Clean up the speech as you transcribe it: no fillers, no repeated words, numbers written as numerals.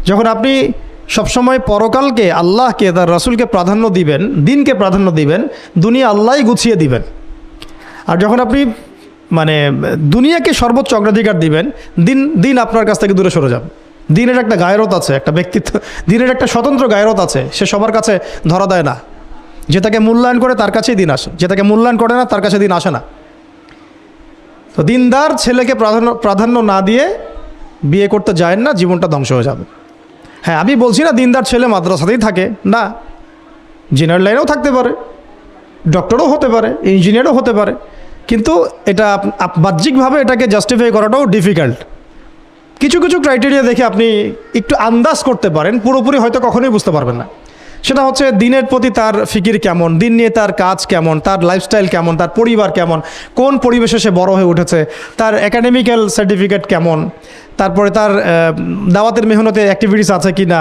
যখন আপনি সবসময় পরকালকে, আল্লাহকে, তার রাসূলকে প্রাধান্য দিবেন, দিনকে প্রাধান্য দিবেন, দুনিয়া আল্লাহই গুছিয়ে দিবেন। আর যখন আপনি মানে দুনিয়াকে সর্বোচ্চ অগ্রাধিকার দিবেন, দিন আপনার কাছ থেকে দূরে সরে যাবে। দিনের একটা গায়রত আছে, একটা ব্যক্তিত্ব, দিনের একটা স্বতন্ত্র গায়রত আছে, সে সবার কাছে ধরা দেয় না। যে তাকে মূল্যায়ন করে তার কাছেই দিন আসে, যে তাকে মূল্যায়ন করে না তার কাছে দিন আসে না। তো দিনদার ছেলেকে প্রাধান্য না দিয়ে বিয়ে করতে যায় না, জীবনটা ধ্বংস হয়ে যাবে। হ্যাঁ, আমি বলছি না দিনদার ছেলে মাদ্রাসাতেই থাকে, না, জেনারেল লাইনেও থাকতে পারে, ডক্টরও হতে পারে, ইঞ্জিনিয়ারও হতে পারে, কিন্তু এটা বাহ্যিকভাবে এটাকে জাস্টিফাই করাটাও ডিফিকাল্ট। কিছু কিছু ক্রাইটেরিয়া দেখে আপনি একটু আন্দাজ করতে পারেন, পুরোপুরি হয়তো কখনোই বুঝতে পারবেন না। সেটা হচ্ছে দিনের প্রতি তার ফিকির কেমন, দিন নিয়ে তার কাজ কেমন, তার লাইফস্টাইল কেমন, তার পরিবার কেমন, কোন পরিবেশে সে বড় হয়ে উঠেছে, তার একাডেমিক্যাল সার্টিফিকেট কেমন, তারপরে তার দাওয়াতের মেহনতে অ্যাক্টিভিটিস আছে কি না।